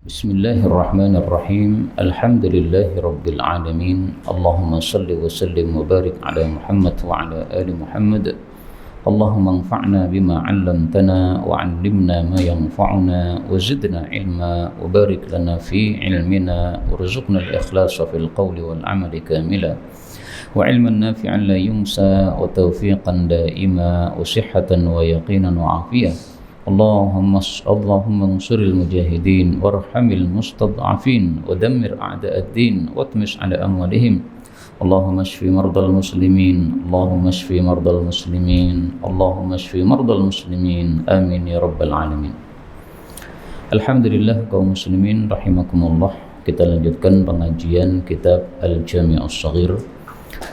Bismillahirrahmanirrahim. Alhamdulillahi rabbil alamin. Allahumma salli wa sallim wa barik ala Muhammad wa ala ali Muhammad. Allahumma anfa'na bima 'allamtana wa 'allimna ma yanfa'una wa zidna ilma wa barik lana fi ilmina warzuqna al-ikhlasa fil qawli wal 'amali kamila wa 'ilman nafi'an la yunsa wa tawfiqan daima wa sihhatan wa yaqinan wa 'afiyah. Allahumma ansuril mujahidin warhamil mustad'afin wa dammir a'da'ad-din watmis 'ala amwalihim. Allahumma shfi mardal muslimin, Allahumma shfi mardal muslimin, Allahumma shfi mardal muslimin. Amin ya rabbal alamin. Alhamdulillah kaum muslimin rahimakumullah. Kita lanjutkan pengajian kitab Al-Jami' As-Shaghir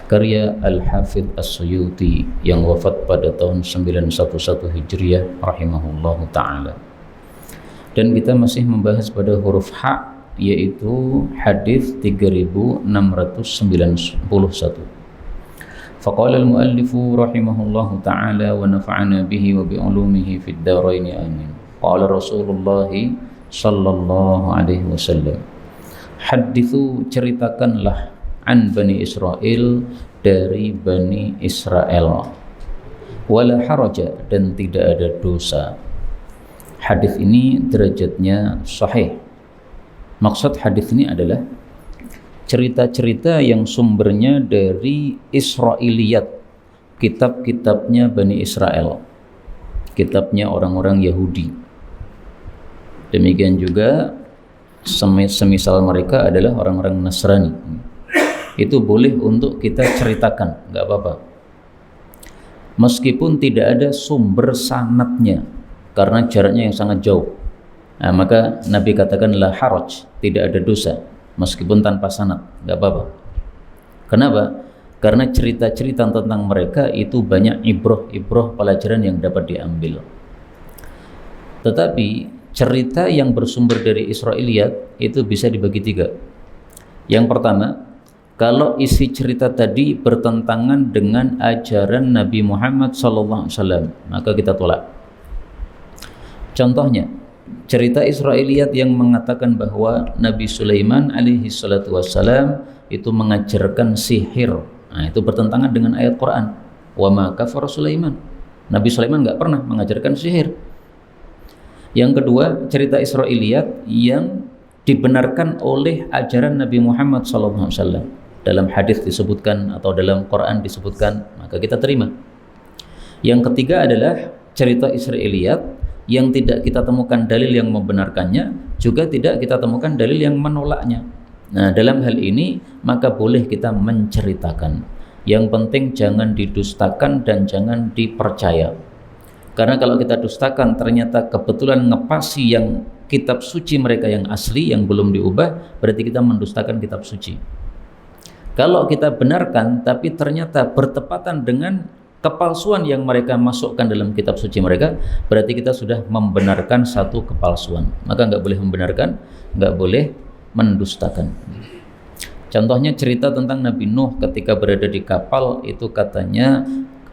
karya Al-Hafidh As-Suyuti yang wafat pada tahun 911 Hijriah rahimahullahu ta'ala. Dan kita masih membahas pada huruf H, yaitu hadis 3691. Faqala al-muallifu rahimahullahu ta'ala wa nafa'ana bihi wa bi'ulumihi fid darain amin. Qala Rasulullah sallallahu alaihi wasallam, hadithu, ceritakanlah, an Bani Israel, dari Bani Israel, wala haraja, dan tidak ada dosa. Hadis ini derajatnya sahih. Maksud hadis ini adalah cerita-cerita yang sumbernya dari Israiliyat, kitab-kitabnya Bani Israel, kitabnya orang-orang Yahudi. Demikian juga semisal mereka adalah orang-orang Nasrani, itu boleh untuk kita ceritakan, nggak apa-apa, meskipun tidak ada sumber sanadnya karena jaraknya yang sangat jauh. Nah, maka Nabi katakan la haraj, tidak ada dosa meskipun tanpa sanad, nggak apa-apa. Kenapa? Karena cerita-cerita tentang mereka itu banyak ibrah pelajaran yang dapat diambil. Tetapi cerita yang bersumber dari Israiliyat itu bisa dibagi tiga. Yang pertama, kalau isi cerita tadi bertentangan dengan ajaran Nabi Muhammad SAW, maka kita tolak. Contohnya, cerita Israiliyat yang mengatakan bahwa Nabi Sulaiman alaihi salatu wassalam itu mengajarkan sihir. Nah, itu bertentangan dengan ayat Quran. Wa ma kafara Sulaiman. Nabi Sulaiman nggak pernah mengajarkan sihir. Yang kedua, cerita Israiliyat yang dibenarkan oleh ajaran Nabi Muhammad SAW. Dalam hadis disebutkan atau dalam Quran disebutkan, maka kita terima. Yang ketiga adalah cerita Israiliyat yang tidak kita temukan dalil yang membenarkannya, juga tidak kita temukan dalil yang menolaknya. Nah, dalam hal ini maka boleh kita menceritakan. Yang penting jangan didustakan dan jangan dipercaya. Karena kalau kita dustakan ternyata kebetulan ngepasi yang kitab suci mereka yang asli yang belum diubah, berarti kita mendustakan kitab suci. Kalau kita benarkan tapi ternyata bertepatan dengan kepalsuan yang mereka masukkan dalam kitab suci mereka, berarti kita sudah membenarkan satu kepalsuan. Maka nggak boleh membenarkan, nggak boleh mendustakan. Contohnya cerita tentang Nabi Nuh ketika berada di kapal, itu katanya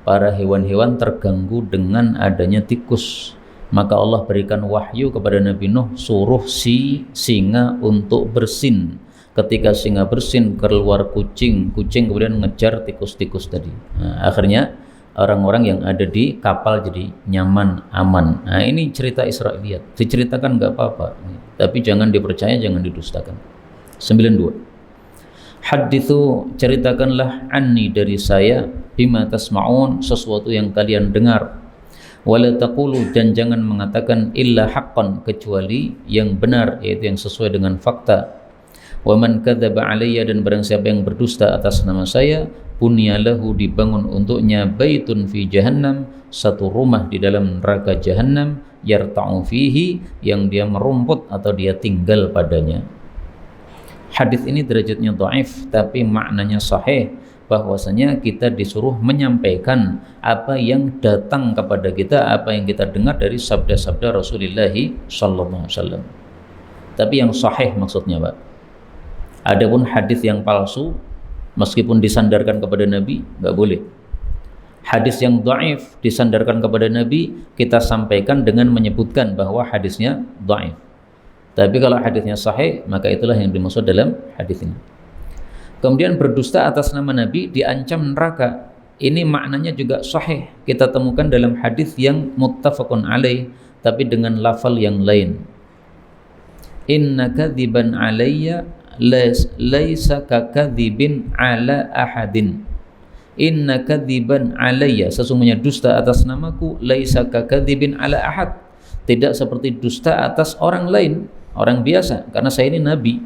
para hewan-hewan terganggu dengan adanya tikus. Maka Allah berikan wahyu kepada Nabi Nuh, suruh si singa untuk bersin. Ketika singa bersin, keluar kucing kemudian ngejar tikus-tikus tadi. Nah, akhirnya orang-orang yang ada di kapal jadi nyaman, aman. Nah, ini cerita Israiliyat, diceritakan nggak apa-apa, tapi jangan dipercaya, jangan didustakan. 92. Hadithu, ceritakanlah, anni, dari saya, bima tasma'un, sesuatu yang kalian dengar. Wala taqulu, dan jangan mengatakan illa haqqan, kecuali yang benar, yaitu yang sesuai dengan fakta. Wa man kadzaba alayya, dan barang siapa yang berdusta atas nama saya, bunyalahu, dibangun untuknya, baitun fi jahannam, satu rumah di dalam neraka jahannam, yarta'u fihi, yang dia merumput atau dia tinggal padanya. Hadis ini derajatnya dhaif tapi maknanya sahih, bahwasanya kita disuruh menyampaikan apa yang datang kepada kita, apa yang kita dengar dari sabda-sabda Rasulullah sallallahu alaihi wasallam. Tapi yang sahih maksudnya, Pak. Adapun hadis yang palsu, meskipun disandarkan kepada Nabi, nggak boleh. Hadis yang dhaif disandarkan kepada Nabi, kita sampaikan dengan menyebutkan bahwa hadisnya dhaif. Tapi kalau hadisnya sahih, maka itulah yang dimaksud dalam hadis ini. Kemudian berdusta atas nama Nabi diancam neraka. Ini maknanya juga sahih. Kita temukan dalam hadis yang muttafaqun alaih, tapi dengan lafal yang lain. Inna kadziban alayya laisa kakadzibin ala ahadin. Inna kadziban alayya, sesungguhnya dusta atas namaku, laisa kakadzibin ala ahad, tidak seperti dusta atas orang lain, orang biasa, karena saya ini nabi.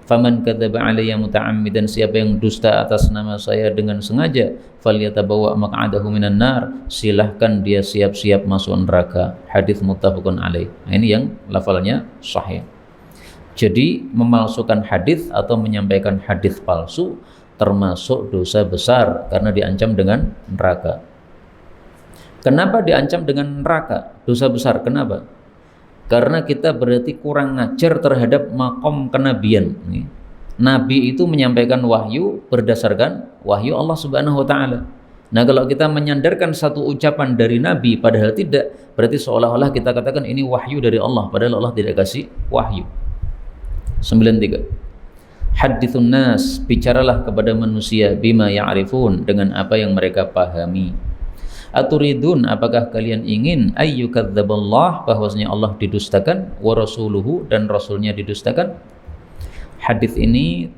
Faman kadzaba alayya muta'ammidan, siapa yang dusta atas nama saya dengan sengaja, falyatabawa maq'adahu minan nar, silahkan dia siap-siap masuk neraka. Hadis muttafaqun alaih. Nah, ini yang lafalnya sahih. Jadi memalsukan hadis atau menyampaikan hadis palsu termasuk dosa besar karena diancam dengan neraka. Kenapa diancam dengan neraka? Dosa besar. Kenapa? Karena kita berarti kurang ngajar terhadap makom kenabian. Nabi itu menyampaikan wahyu berdasarkan wahyu Allah Subhanahu wa taala. Nah, kalau kita menyandarkan satu ucapan dari Nabi padahal tidak, berarti seolah-olah kita katakan ini wahyu dari Allah padahal Allah tidak kasih wahyu. 93. Hadithun nas, bicaralah kepada manusia bima ya'rifun, dengan apa yang mereka pahami. Aturidun, apakah kalian ingin ayyukadzaballah, bahwasanya Allah didustakan, wa rasuluhu, dan rasulnya didustakan. Hadis ini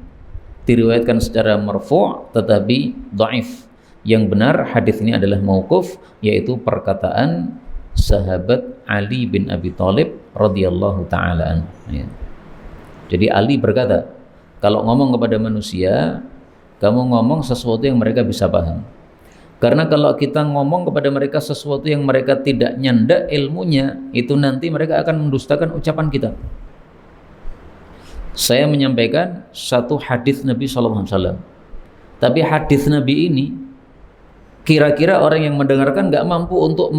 diriwayatkan secara marfu' tetapi dhaif. Yang benar hadis ini adalah mauquf, yaitu perkataan sahabat Ali bin Abi Thalib radhiyallahu taala anhu. Jadi Ali berkata, kalau ngomong kepada manusia, kamu ngomong sesuatu yang mereka bisa paham. Karena kalau kita ngomong kepada mereka sesuatu yang mereka tidak nyanda ilmunya, itu nanti mereka akan mendustakan ucapan kita. Saya menyampaikan satu hadis Nabi SAW, tapi hadis Nabi ini kira-kira orang yang mendengarkan nggak mampu untuk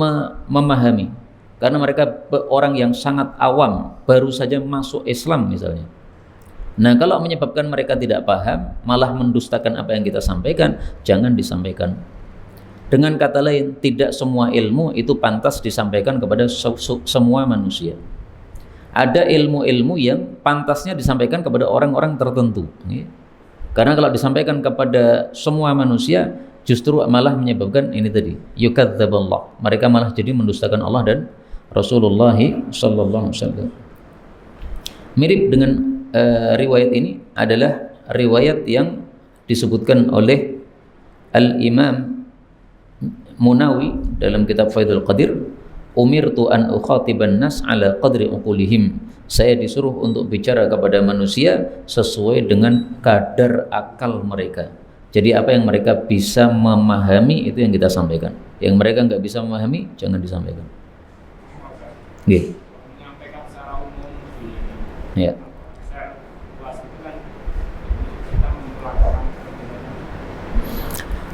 memahami, karena mereka orang yang sangat awam, baru saja masuk Islam misalnya. Nah, kalau menyebabkan mereka tidak paham, malah mendustakan apa yang kita sampaikan, jangan disampaikan. Dengan kata lain, tidak semua ilmu itu pantas disampaikan kepada semua manusia. Ada ilmu-ilmu yang pantasnya disampaikan kepada orang-orang tertentu. Karena kalau disampaikan kepada semua manusia, justru malah menyebabkan ini tadi, yukadzaballah. Mereka malah jadi mendustakan Allah dan Rasulullah sallallahu alaihi wasallam. Mirip dengan riwayat ini adalah riwayat yang disebutkan oleh Al-Imam Munawi dalam kitab Faidul Qadir, umirtu an ukhatiban nas ala qadri uqulihim, saya disuruh untuk bicara kepada manusia sesuai dengan kadar akal mereka. Jadi apa yang mereka bisa memahami itu yang kita sampaikan, yang mereka nggak bisa memahami jangan disampaikan. Nggih. Menyampaikan secara umum. Ya.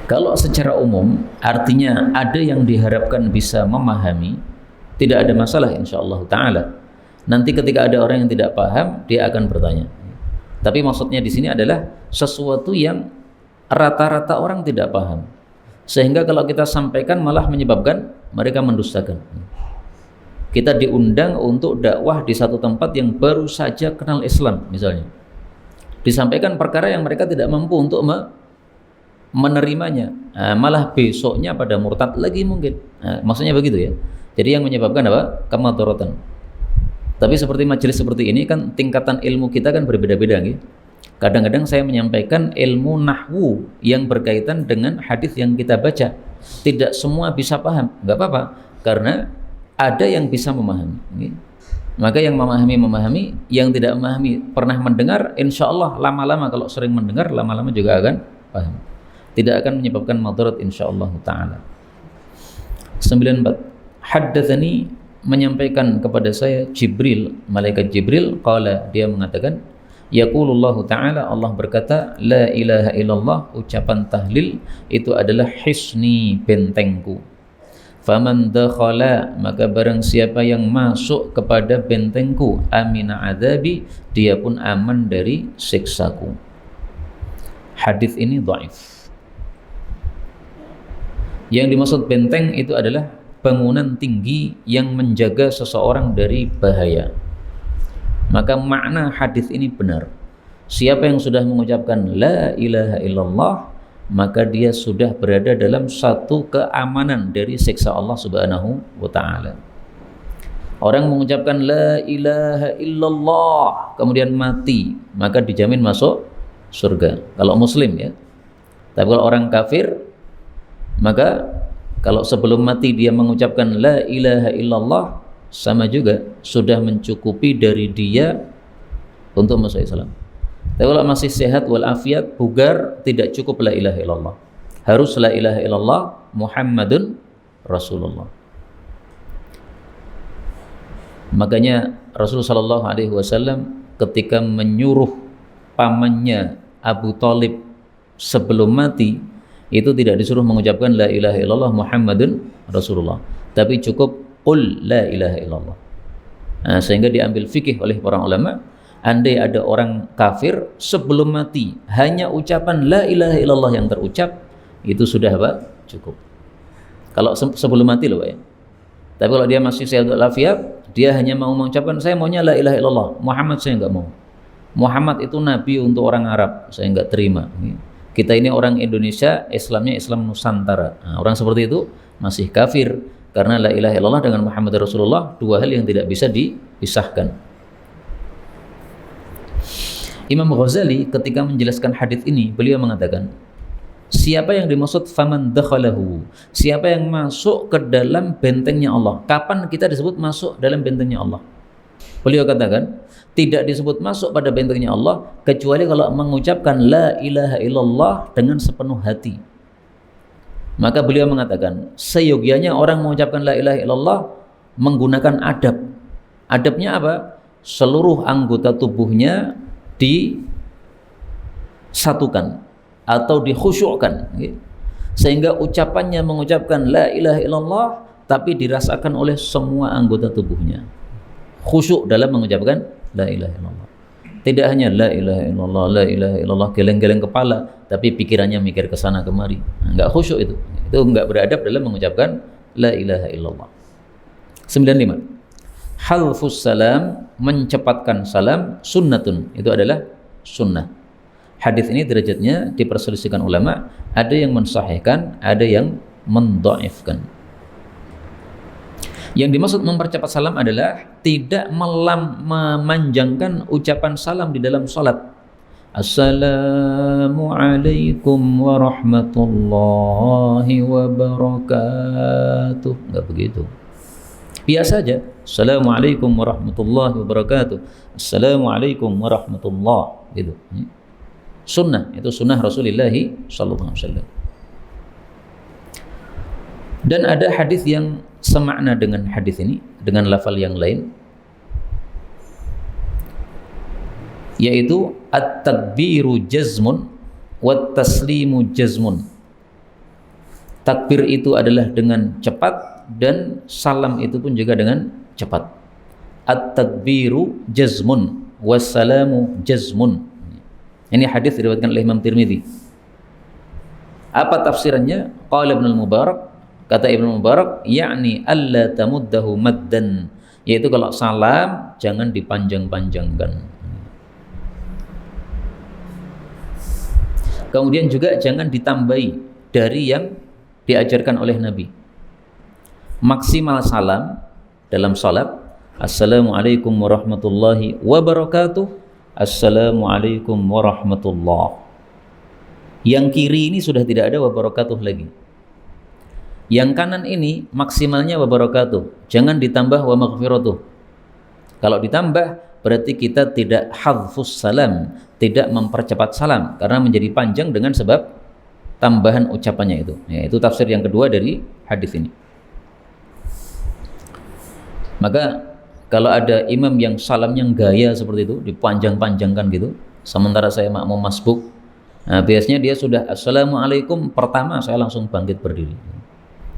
Kalau secara umum artinya ada yang diharapkan bisa memahami, tidak ada masalah insyaallah ta'ala. Nanti ketika ada orang yang tidak paham, dia akan bertanya. Tapi maksudnya di sini adalah sesuatu yang rata-rata orang tidak paham, sehingga kalau kita sampaikan malah menyebabkan mereka mendustakan. Kita diundang untuk dakwah di satu tempat yang baru saja kenal Islam misalnya, disampaikan perkara yang mereka tidak mampu untuk menerimanya, malah besoknya pada murtad lagi mungkin. Maksudnya begitu ya. Jadi yang menyebabkan apa? Kemadharatan. Tapi seperti majelis seperti ini kan tingkatan ilmu kita kan berbeda-beda gitu. Kadang-kadang saya menyampaikan ilmu nahwu yang berkaitan dengan hadis yang kita baca. Tidak semua bisa paham, nggak apa-apa, karena ada yang bisa memahami. Maka yang memahami, yang tidak memahami pernah mendengar, insya Allah lama-lama kalau sering mendengar, lama-lama juga akan paham. Tidak akan menyebabkan madarat insyaallah ta'ala. 94. Haddatsani, menyampaikan kepada saya Jibril, malaikat Jibril, qala, dia mengatakan, yaqulullahu ta'ala, Allah berkata, la ilaha illallah, ucapan tahlil itu adalah hisni, bentengku. Faman dakhala, maka barang siapa yang masuk kepada bentengku, amina adabi, dia pun aman dari siksaku. Hadis ini dhaif. Yang dimaksud benteng itu adalah bangunan tinggi yang menjaga seseorang dari bahaya. Maka makna hadis ini benar. Siapa yang sudah mengucapkan la ilaha illallah, maka dia sudah berada dalam satu keamanan dari siksa Allah Subhanahu wa taala. Orang mengucapkan la ilaha illallah kemudian mati, maka dijamin masuk surga kalau muslim ya. Tapi kalau orang kafir, maka kalau sebelum mati dia mengucapkan la ilaha illallah, sama juga sudah mencukupi dari dia untuk masuk Islam. Tapi kalau masih sehat walafiat, bugar, tidak cukup la ilaha illallah. Harus la ilaha illallah Muhammadun Rasulullah. Makanya Rasulullah sallallahu alaihi wasallam ketika menyuruh pamannya Abu Thalib sebelum mati, itu tidak disuruh mengucapkan la ilaha illallah Muhammadun Rasulullah, tapi cukup qul la ilaha illallah. Nah, sehingga diambil fikih oleh para ulama, andai ada orang kafir sebelum mati hanya ucapan la ilaha illallah yang terucap, itu sudah apa? Cukup. Kalau sebelum mati loh Pak ya. Tapi kalau dia masih sehat walafiat, dia hanya mau mengucapkan saya maunya la ilaha illallah Muhammad, saya enggak mau. Muhammad itu nabi untuk orang Arab, saya enggak terima. Kita ini orang Indonesia, Islamnya Islam Nusantara. Nah, orang seperti itu masih kafir, karena la ilaha illallah dengan Muhammad Rasulullah dua hal yang tidak bisa dipisahkan. Imam Ghazali ketika menjelaskan hadis ini, beliau mengatakan, siapa yang dimaksud faman dakhalahu, siapa yang masuk ke dalam bentengnya Allah. Kapan kita disebut masuk dalam bentengnya Allah? Beliau katakan, tidak disebut masuk pada bentengnya Allah kecuali kalau mengucapkan la ilaha illallah dengan sepenuh hati. Maka beliau mengatakan, seyogianya orang mengucapkan la ilaha illallah menggunakan adab. Adabnya apa? Seluruh anggota tubuhnya disatukan atau dikhusyukkan, sehingga ucapannya mengucapkan la ilaha illallah tapi dirasakan oleh semua anggota tubuhnya. Khusyuk dalam mengucapkan la ilaha illallah. Tidak hanya la ilaha illallah, la ilaha illallah, geleng-geleng kepala, tapi pikirannya mikir ke sana kemari. Enggak khusyuk itu. Itu enggak beradab dalam mengucapkan la ilaha illallah. 95. Halfus salam, mencepatkan salam, sunnatun, itu adalah sunnah. Hadis ini derajatnya diperselisihkan ulama, ada yang mensahihkan, ada yang mendhaifkan. Yang dimaksud mempercepat salam adalah tidak memanjangkan ucapan salam di dalam salat. Assalamualaikum warahmatullahi wabarakatuh. Enggak begitu. Biasa aja. Assalamualaikum warahmatullahi wabarakatuh. Assalamualaikum warahmatullahi gitu. Sunnah, itu sunnah Rasulullah sallallahu alaihi wasallam. Dan ada hadis yang semakna dengan hadis ini dengan lafal yang lain, yaitu at-takbiru jazmun wat taslimu jazmun. Takbir itu adalah dengan cepat dan salam itu pun juga dengan cepat. At-takbiru jazmun wassalamu jazmun. Ini hadis diriwayatkan oleh Imam Tirmidzi. Apa tafsirannya? Qala Ibnu Mubarak, kata Ibnu Mubarak, yakni alla tamuddahu maddan, yaitu kalau salam jangan dipanjang-panjangkan. Kemudian juga jangan ditambahi dari yang diajarkan oleh Nabi. Maksimal salam dalam salat, assalamualaikum warahmatullahi wabarakatuh, assalamualaikum warahmatullah. Yang kiri ini sudah tidak ada wabarakatuh lagi. Yang kanan ini maksimalnya wabarakatuh, jangan ditambah wa maghfiratuh. Kalau ditambah berarti kita tidak hadfus salam, tidak mempercepat salam, karena menjadi panjang dengan sebab tambahan ucapannya itu. Ya, itu tafsir yang kedua dari hadis ini. Maka kalau ada imam yang salamnya gaya seperti itu, dipanjang-panjangkan gitu, sementara saya makmum masbuk, nah biasanya dia sudah assalamualaikum pertama saya langsung bangkit berdiri.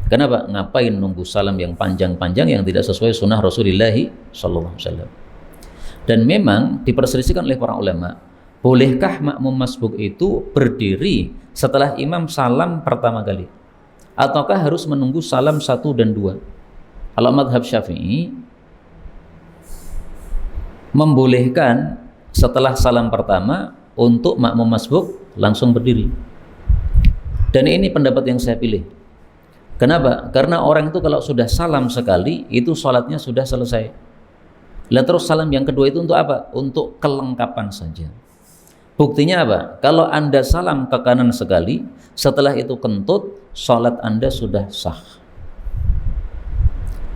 Kenapa? Ngapain nunggu salam yang panjang-panjang yang tidak sesuai sunnah Rasulullah sallallahu alaihi wasallam. Dan memang diperselisihkan oleh para ulama, bolehkah makmum masbuk itu berdiri setelah imam salam pertama kali, ataukah harus menunggu salam 1 dan 2? Kalau madhab Syafi'i, membolehkan setelah salam pertama untuk makmum masbuk langsung berdiri. Dan ini pendapat yang saya pilih. Kenapa? Karena orang itu kalau sudah salam sekali, itu sholatnya sudah selesai. Lah terus salam yang kedua itu untuk apa? Untuk kelengkapan saja. Buktinya apa? Kalau Anda salam ke kanan sekali, setelah itu kentut, sholat Anda sudah sah.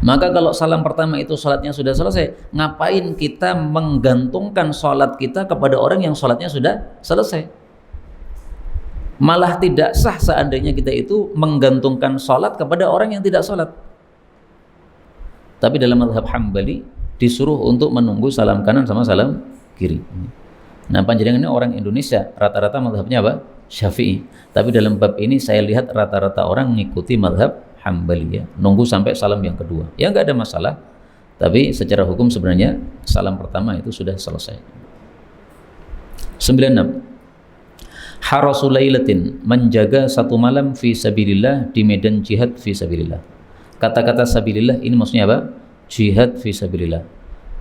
Maka kalau salam pertama itu sholatnya sudah selesai, ngapain kita menggantungkan sholat kita kepada orang yang sholatnya sudah selesai? Malah tidak sah seandainya kita itu menggantungkan sholat kepada orang yang tidak sholat. Tapi dalam mazhab Hambali disuruh untuk menunggu salam kanan sama salam kiri. Nah, panjenengan ini orang Indonesia, rata-rata mazhabnya apa? Syafi'i. Tapi dalam bab ini saya lihat rata-rata orang mengikuti mazhab Hambali, ya, nunggu sampai salam yang kedua. Ya nggak ada masalah. Tapi secara hukum sebenarnya salam pertama itu sudah selesai. 96. Harasulailatin, menjaga satu malam fi sabilillah, di medan jihad fi sabilillah. Kata-kata sabilillah ini maksudnya apa? Jihad fi sabilillah.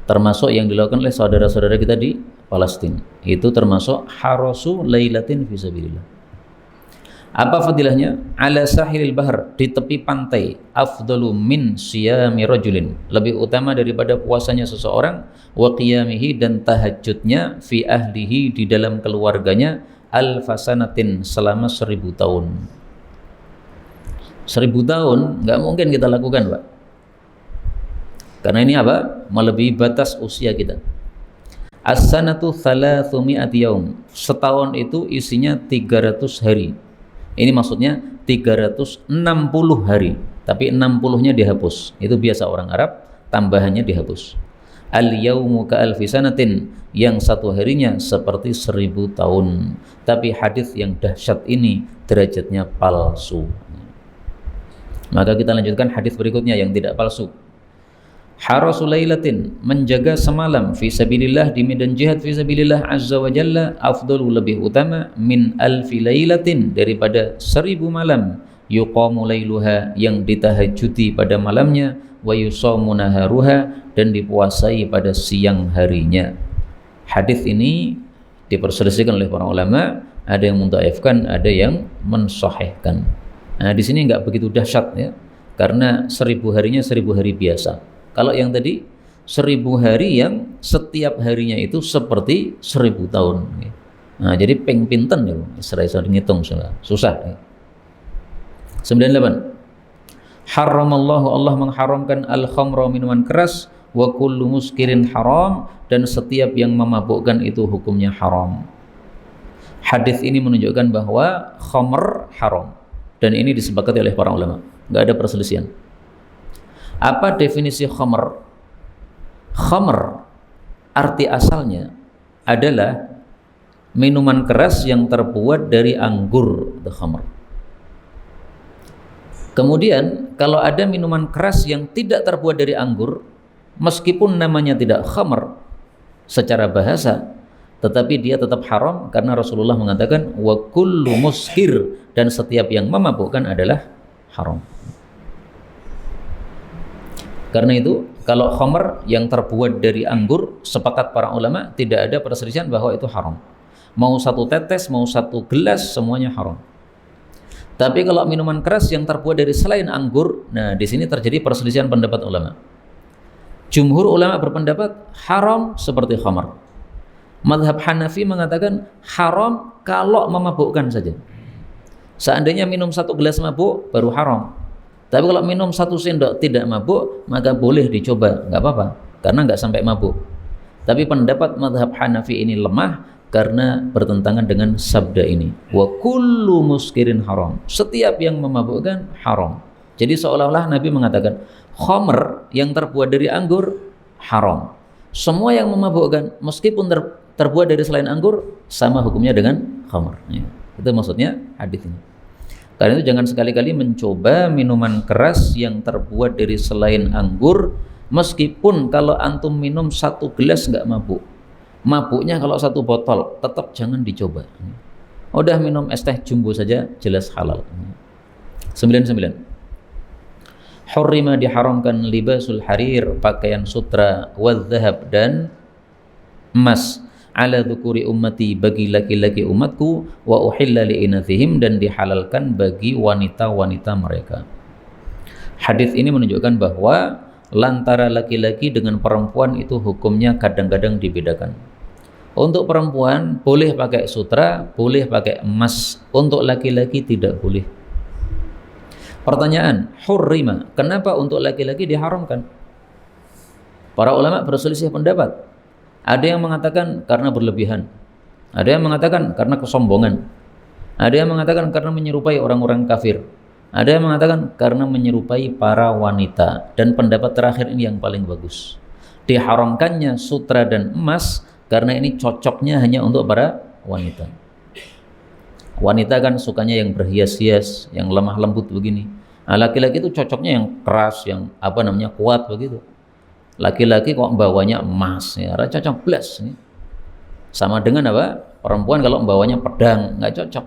Termasuk yang dilakukan oleh saudara-saudara kita di Palestina. Itu termasuk harasulailatin fi sabilillah. Apa fadilahnya? Ala sahilil bahr, di tepi pantai, afdalu min siyami rajulin, lebih utama daripada puasanya seseorang, wa qiyamihi, dan tahajudnya, fi ahlihi, di dalam keluarganya, alfasanatin, selama 1000 tahun. 1000 tahun nggak mungkin kita lakukan, Pak, karena ini apa? Melebihi batas usia kita. As-sanatu 300 yaum, setahun itu isinya 300 hari. Ini maksudnya 360 hari, tapi 60-nya dihapus. Itu biasa orang Arab, tambahannya dihapus. Al-yaumu ka'alfi sanatin, yang satu harinya seperti 1000 tahun. Tapi hadis yang dahsyat ini derajatnya palsu. Maka kita lanjutkan hadis berikutnya yang tidak palsu. Harasulailatin, menjaga semalam fi sabilillah, di medan jihad fi sabilillah azza wa jalla, afdalu, lebih utama, min alfi lailatin, daripada 1000 malam, yuqamu lailuha, yang ditahajudi pada malamnya, wa yusamu naharuha, dan dipuasai pada siang harinya. Hadis ini diperselisihkan oleh para ulama, ada yang mendhaifkan, ada yang mensahihkan. Nah, di sini enggak begitu dahsyat, ya, karena 1000 harinya 1000 hari biasa. Kalau yang tadi 1000 hari yang setiap harinya itu seperti 1000 tahun. Nah, jadi peng pinten ya, Israel ngitung susah. 98. Haramallahu, Allah mengharamkan al-khamra, minuman keras, wa kullu muskirin haram, dan setiap yang memabukkan itu hukumnya haram. Hadis ini menunjukkan bahwa khamr haram, dan ini disepakati oleh para ulama, nggak ada perselisihan. Apa definisi khamr? Khamr arti asalnya adalah minuman keras yang terbuat dari anggur, the khamr. Kemudian kalau ada minuman keras yang tidak terbuat dari anggur, meskipun namanya tidak khamr secara bahasa, tetapi dia tetap haram karena Rasulullah mengatakan wa kullu muskir, dan setiap yang memabukkan adalah haram. Karena itu kalau khamr yang terbuat dari anggur, sepakat para ulama tidak ada perselisihan bahwa itu haram. Mau satu tetes, mau satu gelas, semuanya haram. Tapi kalau minuman keras yang terbuat dari selain anggur, nah di sini terjadi perselisihan pendapat ulama. Jumhur ulama berpendapat haram seperti khamr. Mazhab Hanafi mengatakan haram kalau memabukkan saja. Seandainya minum satu gelas mabuk baru haram. Tapi kalau minum satu sendok tidak mabuk, maka boleh dicoba, nggak apa-apa, karena nggak sampai mabuk. Tapi pendapat mazhab Hanafi ini lemah karena bertentangan dengan sabda ini. Wa kullu muskirin haram, setiap yang memabukkan haram. Jadi seolah-olah Nabi mengatakan khamr yang terbuat dari anggur haram. Semua yang memabukkan meskipun terbuat dari selain anggur sama hukumnya dengan khamr. Ya, itu maksudnya hadis ini. Karena itu jangan sekali-kali mencoba minuman keras yang terbuat dari selain anggur, meskipun kalau antum minum satu gelas nggak mabuk. Mabuknya kalau satu botol, tetap jangan dicoba. Udah minum es teh jumbo saja jelas halal. 99. Hurrima, diharamkan, libasul harir, pakaian sutra, wadzahab, dan emas ala dzukuri ummati, bagi laki-laki umatku, wa uhilla li inathihim, dan dihalalkan bagi wanita-wanita mereka. Hadis ini menunjukkan bahwa lantara laki-laki dengan perempuan itu hukumnya kadang-kadang dibedakan. Untuk perempuan boleh pakai sutra, boleh pakai emas. Untuk laki-laki tidak boleh. Pertanyaan, hurrima, kenapa untuk laki-laki diharamkan? Para ulama berselisih pendapat. Ada yang mengatakan karena berlebihan, ada yang mengatakan karena kesombongan, ada yang mengatakan karena menyerupai orang-orang kafir, ada yang mengatakan karena menyerupai para wanita. Dan pendapat terakhir ini yang paling bagus. Diharamkannya sutra dan emas karena ini cocoknya hanya untuk para wanita. Wanita kan sukanya yang berhias-hias, yang lemah lembut begini. Nah, laki-laki itu cocoknya yang keras, yang kuat begitu. Laki-laki kok bawanya emas, ya cocok belas. Sama dengan apa? Perempuan kalau bawanya pedang, nggak cocok.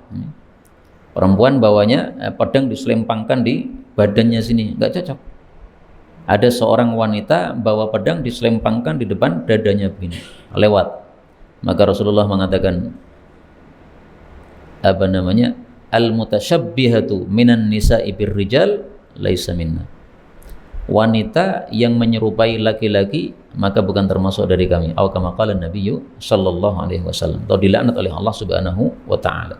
Perempuan bawanya pedang diselempangkan di badannya sini, nggak cocok. Ada seorang wanita bawa pedang diselempangkan di depan dadanya begini, lewat. Maka Rasulullah mengatakan al-mutasyabbihatu minan nisa'i birrijal laisa minna. Wanita yang menyerupai laki-laki maka bukan termasuk dari kami. Atau kama qala Nabiyyu sallallahu alaihi wasallam, atau dilaknat oleh Allah Subhanahu wa taala.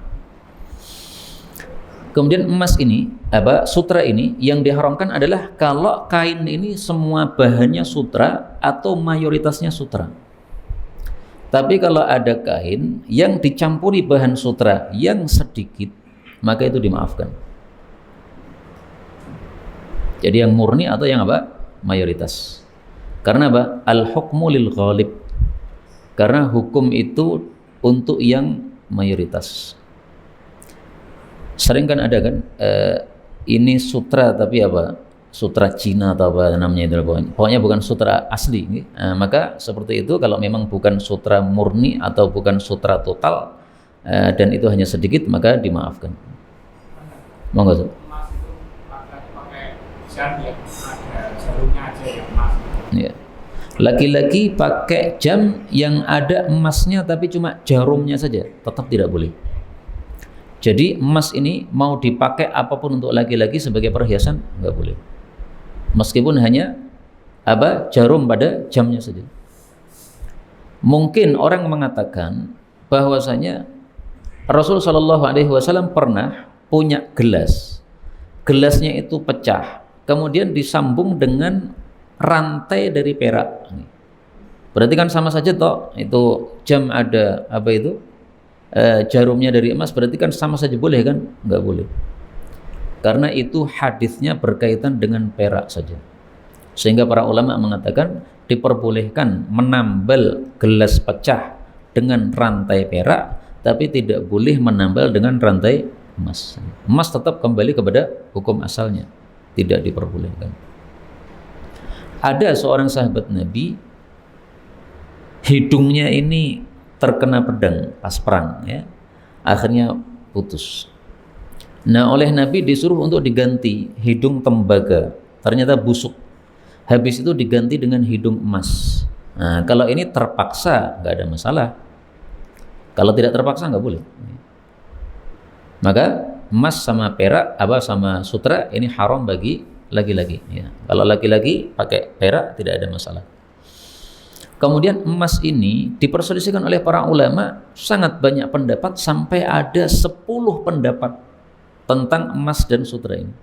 Kemudian emas ini, sutra ini yang diharamkan adalah kalau kain ini semua bahannya sutra atau mayoritasnya sutra. Tapi kalau ada kain yang dicampuri bahan sutra yang sedikit, maka itu dimaafkan. Jadi yang murni atau yang mayoritas. Karena al-hukmu lil ghalib. Karena hukum itu untuk yang mayoritas. Sering kan ada kan ini sutra tapi sutra Cina atau apa namanya itu, pokoknya bukan sutra asli. Maka seperti itu, kalau memang bukan sutra murni atau bukan sutra total dan itu hanya sedikit, maka dimaafkan. Monggo. Ya. Laki-laki pakai jam yang ada emasnya tapi cuma jarumnya saja, tetap tidak boleh. Jadi emas ini mau dipakai apapun untuk laki-laki sebagai perhiasan nggak boleh, meskipun hanya jarum pada jamnya saja. Mungkin orang mengatakan bahwasanya Rasul Shallallahu Alaihi Wasallam pernah punya gelasnya itu pecah, kemudian disambung dengan rantai dari perak. Berarti kan sama saja toh, itu jam ada jarumnya dari emas, berarti kan sama saja, boleh kan? Enggak boleh. Karena itu hadisnya berkaitan dengan perak saja. Sehingga para ulama mengatakan diperbolehkan menambal gelas pecah dengan rantai perak, tapi tidak boleh menambal dengan rantai emas. Emas tetap kembali kepada hukum asalnya, tidak diperbolehkan. Ada seorang sahabat Nabi, hidungnya ini terkena pedang pas perang, ya, akhirnya putus. Nah, oleh Nabi disuruh untuk diganti hidung tembaga, ternyata busuk. Habis itu diganti dengan hidung emas. Nah, kalau ini terpaksa nggak ada masalah. Kalau tidak terpaksa nggak boleh. Maka emas sama perak sama sutra ini haram bagi laki-laki, ya. Kalau laki-laki pakai perak tidak ada masalah. Kemudian emas ini diperselisihkan oleh para ulama, sangat banyak pendapat, sampai ada 10 pendapat tentang emas dan sutra ini.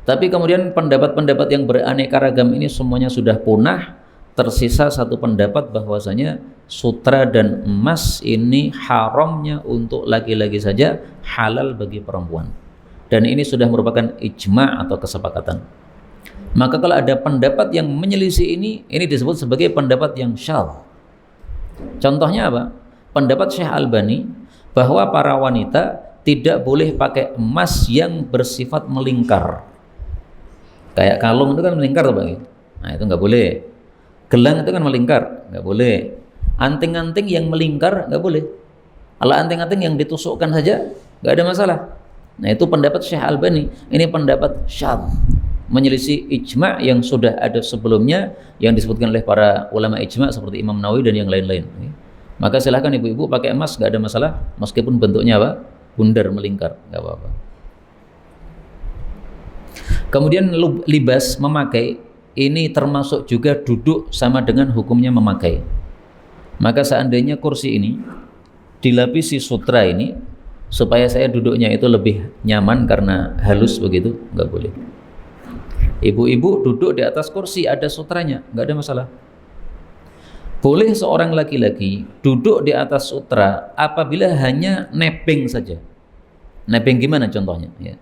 Tapi kemudian pendapat-pendapat yang beraneka ragam ini semuanya sudah punah. Tersisa satu pendapat bahwasanya sutra dan emas ini haramnya untuk laki-laki saja, halal bagi perempuan. Dan ini sudah merupakan ijma' atau kesepakatan. Maka kalau ada pendapat yang menyelisih ini disebut sebagai pendapat yang syadz. Contohnya apa? Pendapat Syekh Albani bahwa para wanita tidak boleh pakai emas yang bersifat melingkar. Kayak kalung itu kan melingkar tuh, Bang. Nah, itu nggak boleh. Gelang itu kan melingkar, nggak boleh. Anting-anting yang melingkar nggak boleh. Kalau anting-anting yang ditusukkan saja nggak ada masalah. Nah, itu pendapat Syekh Albani. Ini pendapat syadz, menyelisih ijma' yang sudah ada sebelumnya, yang disebutkan oleh para ulama ijma' seperti Imam Nawawi dan yang lain-lain. Maka silahkan ibu-ibu pakai emas, nggak ada masalah, meskipun bentuknya apa? Bundar, melingkar, nggak apa-apa. Kemudian libas, memakai, ini termasuk juga duduk sama dengan hukumnya memakai. Maka seandainya kursi ini dilapisi sutra ini, supaya saya duduknya itu lebih nyaman karena halus begitu, nggak boleh. Ibu-ibu duduk di atas kursi ada sutranya, nggak ada masalah. Boleh seorang laki-laki duduk di atas sutra apabila hanya nebeng saja. Nebeng gimana contohnya? Ya.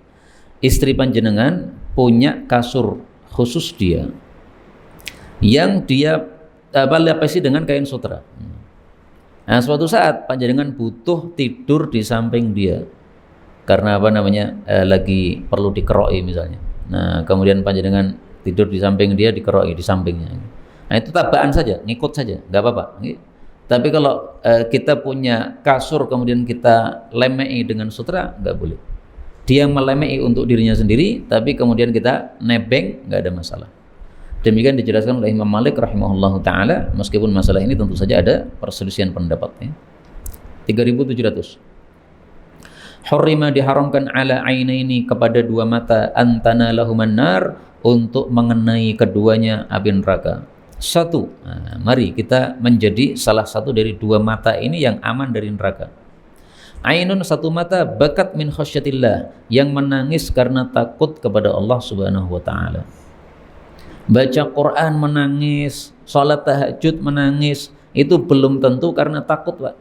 Istri panjenengan punya kasur khusus dia, yang dia lapisi dengan kain sutra. Nah, suatu saat panjenengan butuh tidur di samping dia, karena lagi perlu dikeroi misalnya. Nah, kemudian panjenengan tidur di samping dia, dikeroi di sampingnya. Nah, itu tabaan saja, ngikut saja, nggak apa-apa. Tapi kalau kita punya kasur kemudian kita lemei dengan sutra, nggak boleh. Dia melemei untuk dirinya sendiri, tapi kemudian kita nebeng, nggak ada masalah. Demikian dijelaskan oleh Imam Malik rahimahullahu taala, meskipun masalah ini tentu saja ada perselisihan pendapat. 3.700. Hurrima, diharamkan, ala ainaini, kepada dua mata, antana lahuman nar, untuk mengenai keduanya api neraka. Satu, mari kita menjadi salah satu dari dua mata ini yang aman dari neraka. Ainun, satu mata, bakat min khasyatillah, yang menangis karena takut kepada Allah Subhanahu wa taala. Baca Quran menangis, salat tahajud menangis, itu belum tentu karena takut, Pak.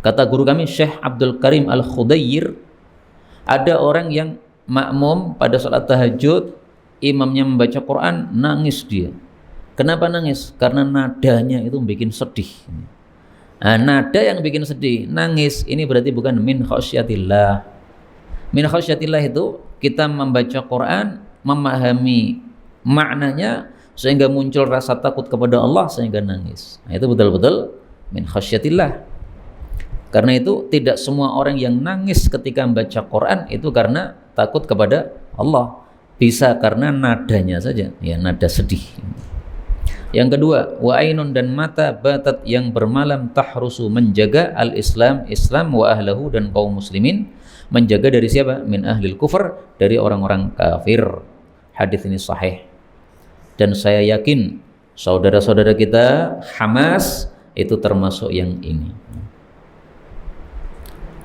Kata guru kami Syekh Abdul Karim Al-Khudayr, ada orang yang makmum pada salat tahajud, imamnya membaca Quran, nangis dia. Kenapa nangis? Karena nadanya itu bikin sedih. Nah, nada yang bikin sedih, nangis, ini berarti bukan min khasyatillah. Min khasyatillah itu kita membaca Quran, memahami maknanya sehingga muncul rasa takut kepada Allah sehingga nangis. Nah, itu betul-betul min khasyatillah. Karena itu tidak semua orang yang nangis ketika membaca Quran itu karena takut kepada Allah. Bisa karena nadanya saja, ya, nada sedih. Yang kedua, wa ainun, dan mata, batat, yang bermalam, tahrusu, menjaga, al-Islam, Islam, wa ahlahu, dan kaum muslimin, menjaga dari siapa? Min ahlil kufur, dari orang-orang kafir. Hadis ini sahih. Dan saya yakin saudara-saudara kita Hamas itu termasuk yang ini.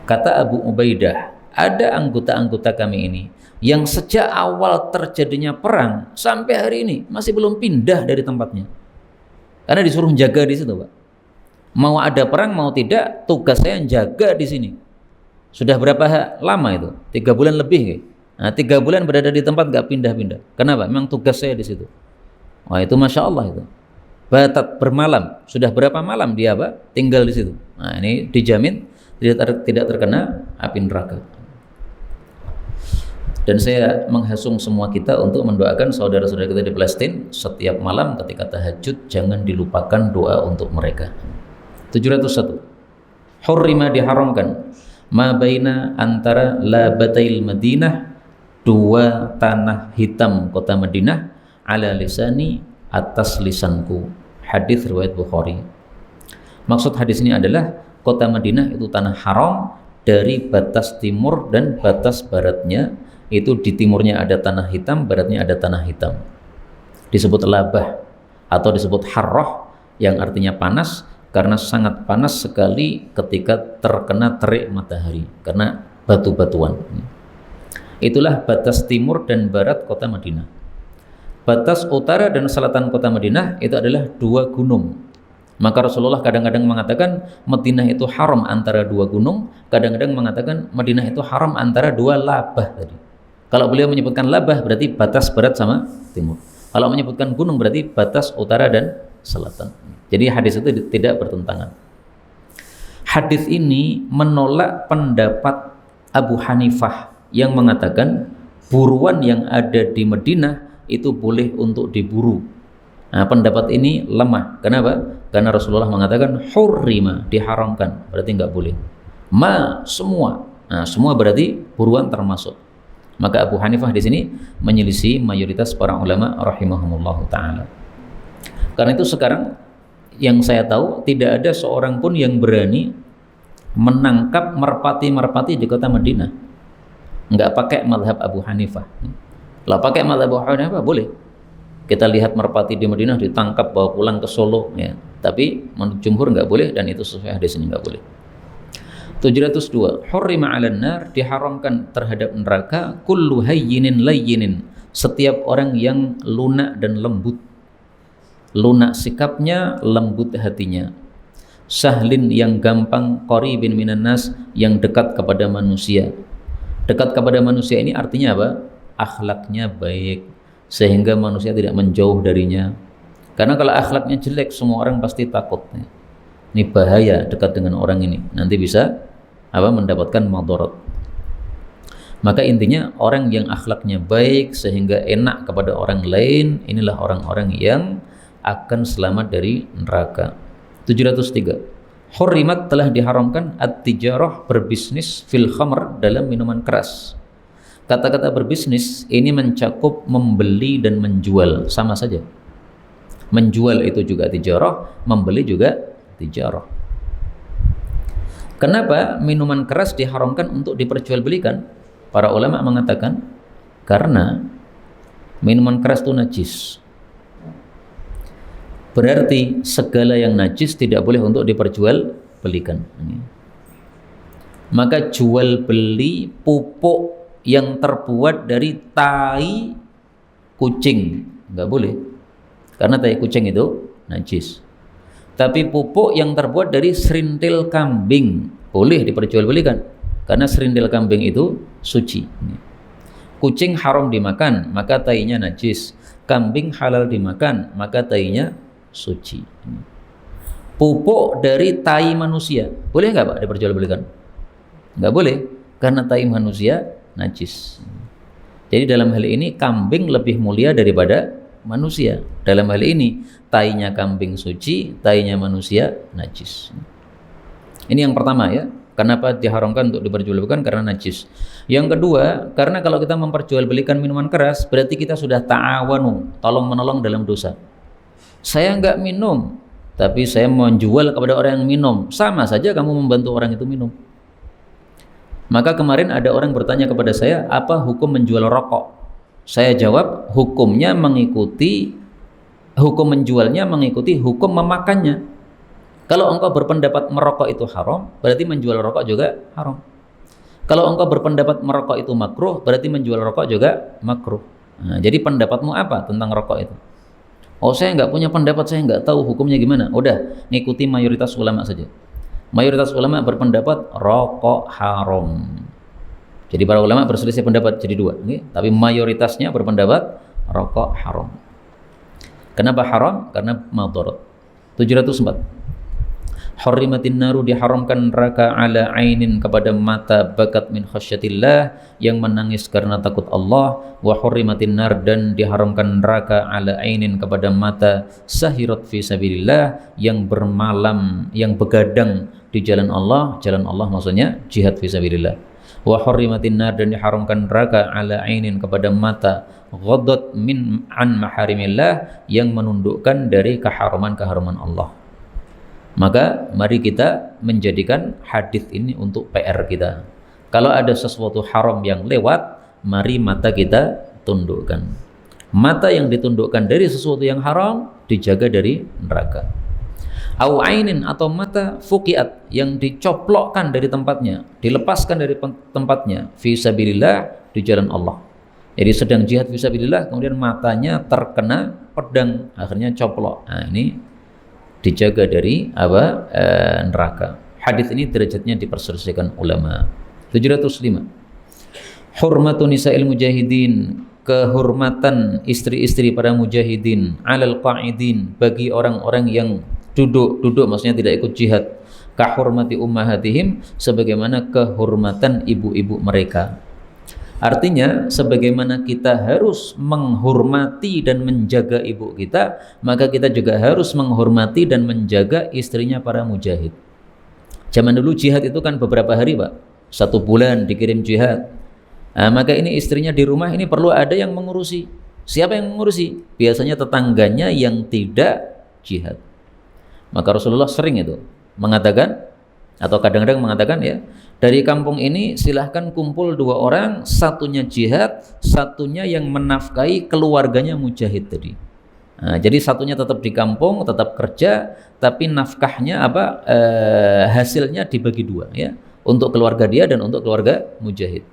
Kata Abu Ubaidah, ada anggota-anggota kami ini yang sejak awal terjadinya perang sampai hari ini masih belum pindah dari tempatnya, karena disuruh jaga di situ, Pak. Mau ada perang mau tidak, tugas saya jaga di sini. Sudah berapa lama itu? 3 bulan lebih. Nah, 3 bulan berada di tempat nggak pindah-pindah. Kenapa? Memang tugas saya di situ. Wah, itu masya Allah itu. Batat, bermalam. Sudah berapa malam dia, Pak, tinggal di situ. Nah, ini dijamin tidak terkena api neraka. Dan saya menghasung semua kita untuk mendoakan saudara-saudara kita di Palestina setiap malam ketika tahajud, jangan dilupakan doa untuk mereka. 701. Hurrima, diharamkan, ma baina, antara labatail Madinah, dua tanah hitam kota Madinah, ala lisani, atas lisanku. Hadis riwayat Bukhari. Maksud hadis ini adalah kota Madinah itu tanah haram dari batas timur dan batas baratnya. Itu di timurnya ada tanah hitam, baratnya ada tanah hitam. Disebut labah atau disebut harroh, yang artinya panas, karena sangat panas sekali ketika terkena terik matahari karena batu-batuan. Itulah batas timur dan barat kota Madinah. Batas utara dan selatan kota Madinah itu adalah 2 gunung. Maka Rasulullah kadang-kadang mengatakan Madinah itu haram antara 2 gunung, kadang-kadang mengatakan Madinah itu haram antara 2 labah tadi. Kalau beliau menyebutkan labah berarti batas barat sama timur. Kalau menyebutkan gunung berarti batas utara dan selatan. Jadi hadis itu tidak bertentangan. Hadis ini menolak pendapat Abu Hanifah yang mengatakan buruan yang ada di Madinah itu boleh untuk diburu. Nah, pendapat ini lemah. Kenapa? Karena Rasulullah mengatakan hurrima, diharamkan, berarti nggak boleh. Ma, semua. Nah, semua berarti buruan termasuk. Maka Abu Hanifah di sini menyelisih mayoritas para ulama rahimahumullah taala. Karena itu sekarang yang saya tahu tidak ada seorang pun yang berani menangkap merpati-merpati di kota Madinah nggak pakai mazhab Abu Hanifah. Lah pakai mazhab Abu Hanifah boleh. Kita lihat merpati di Madinah ditangkap bawa pulang ke Solo ya. Tapi menurut jumhur nggak boleh dan itu sesuai hadis ini nggak boleh. 702 hurrima 'alan nar, diharamkan terhadap neraka kullu hayyinin layyinin, setiap orang yang lunak dan lembut. Lunak sikapnya, lembut hatinya. Sahlin yang gampang, qaribin minan nas yang dekat kepada manusia. Dekat kepada manusia ini artinya apa? Akhlaknya baik sehingga manusia tidak menjauh darinya. Karena kalau akhlaknya jelek semua orang pasti takut. Ini bahaya dekat dengan orang ini. Nanti bisa mendapatkan madarat. Maka intinya orang yang akhlaknya baik sehingga enak kepada orang lain, inilah orang-orang yang akan selamat dari neraka. 703 hurrimat, telah diharamkan at-tijarah, berbisnis, fil khamr, dalam minuman keras. Kata-kata berbisnis ini mencakup membeli dan menjual, sama saja. Menjual itu juga tijarah, membeli juga tijarah. Kenapa minuman keras diharamkan untuk diperjualbelikan? Para ulama mengatakan karena minuman keras itu najis. Berarti segala yang najis tidak boleh untuk diperjualbelikan. Maka jual beli pupuk yang terbuat dari tai kucing nggak boleh, karena tai kucing itu najis. Tapi pupuk yang terbuat dari serintil kambing boleh diperjualbelikan, karena serintil kambing itu suci. Kucing haram dimakan, maka tainya najis. Kambing halal dimakan, maka tainya suci. Pupuk dari tai manusia boleh nggak Pak diperjualbelikan? Nggak boleh, karena tai manusia najis. Jadi dalam hal ini kambing lebih mulia daripada manusia. Dalam hal ini tainya kambing suci, tainya manusia najis. Ini yang pertama ya. Kenapa diharamkan untuk diperjualbelikan? Karena najis. Yang kedua, karena kalau kita memperjualbelikan minuman keras berarti kita sudah ta'awanu, tolong menolong dalam dosa. Saya enggak minum, tapi saya menjual kepada orang yang minum. Sama saja kamu membantu orang itu minum. Maka kemarin ada orang bertanya kepada saya, apa hukum menjual rokok? Saya jawab, hukum menjualnya mengikuti hukum memakannya. Kalau engkau berpendapat merokok itu haram, berarti menjual rokok juga haram. Kalau engkau berpendapat merokok itu makruh, berarti menjual rokok juga makruh. Nah, jadi pendapatmu apa tentang rokok itu? Oh, saya nggak punya pendapat, saya nggak tahu hukumnya gimana. Udah, ngikuti mayoritas ulama saja. Mayoritas ulama berpendapat rokok haram. Jadi para ulama berselisih pendapat jadi dua, tapi mayoritasnya berpendapat rokok haram. Kenapa haram? Karena madarat. 704 hurrimatin naru, diharamkan neraka ala ainin, kepada mata bakat min khasyatillah, yang menangis karena takut Allah. Wa hurrimatin nar, dan diharamkan neraka ala ainin, kepada mata sahirat fi sabilillah, yang bermalam, yang begadang di jalan Allah. Jalan Allah maksudnya jihad fi sabilillah. Wa hurrimatin nar, dan diharamkan neraka ala ainin, kepada mata ghaddat min an maharimillah, yang menundukkan dari keharaman-keharaman Allah. Maka mari kita menjadikan hadis ini untuk PR kita. Kalau ada sesuatu haram yang lewat, mari mata kita tundukkan. Mata yang ditundukkan dari sesuatu yang haram dijaga dari neraka. Au ainin, atau mata fuqiat, yang dicoplokkan dari tempatnya, dilepaskan dari tempatnya, fi sabilillah, di jalan Allah. Jadi sedang jihad fi sabilillah, kemudian matanya terkena pedang, akhirnya coplok. Nah, ini dijaga dari neraka. Hadis ini derajatnya diperselisihkan ulama. 705 hurmatun nisa'il mujahidin, kehormatan istri-istri para mujahidin, alal qa'idin, bagi orang-orang yang duduk maksudnya tidak ikut jihad, kahurmati ummahatihim, sebagaimana kehormatan ibu-ibu mereka. Artinya sebagaimana kita harus menghormati dan menjaga ibu kita, maka kita juga harus menghormati dan menjaga istrinya para mujahid. Zaman dulu jihad itu kan beberapa hari Pak, 1 bulan dikirim jihad. Nah, maka ini istrinya di rumah ini perlu ada yang mengurusi. Siapa yang mengurusi? Biasanya tetangganya yang tidak jihad. Maka Rasulullah sering itu mengatakan, atau kadang-kadang mengatakan ya, dari kampung ini silahkan kumpul 2 orang, satunya jihad, satunya yang menafkahi keluarganya mujahid tadi. Nah, jadi satunya tetap di kampung, tetap kerja, tapi nafkahnya hasilnya dibagi 2 ya, untuk keluarga dia dan untuk keluarga mujahid.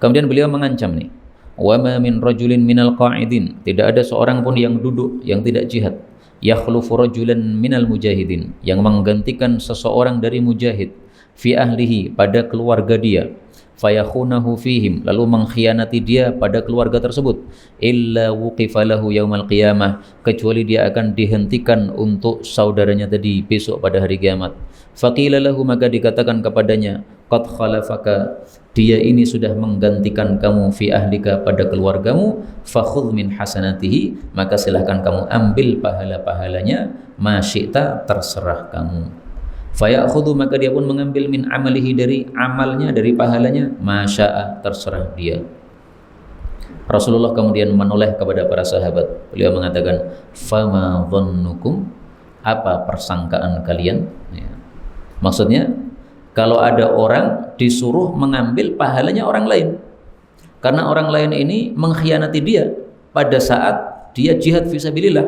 Kemudian beliau mengancam nih, wa ma min rajulin minal qa'idin, tidak ada seorang pun yang duduk yang tidak jihad, yakhlufu rajulan minal mujahidin, yang menggantikan seseorang dari mujahid, fi ahlihi, pada keluarga dia, fayakhunahu fihim, lalu mengkhianati dia pada keluarga tersebut, illa wuqifa lahu yaumal qiyamah, kecuali dia akan dihentikan untuk saudaranya tadi besok pada hari kiamat. Faqila lahu, maka dikatakan kepadanya, qad khalafaka, dia ini sudah menggantikan kamu, fi ahlika, pada keluargamu, fakhudh min hasanatihi, maka silahkan kamu ambil pahala-pahalanya, ma syi'ta, terserah kamu. Fayakhudhu, maka dia pun mengambil, min amalihi, dari amalnya, dari pahalanya, ma sya'a, terserah dia. Rasulullah kemudian menoleh kepada para sahabat, beliau mengatakan, fama dhannukum, apa persangkaan kalian? Ya. Maksudnya, kalau ada orang disuruh mengambil pahalanya orang lain, karena orang lain ini mengkhianati dia pada saat dia jihad fisabilillah,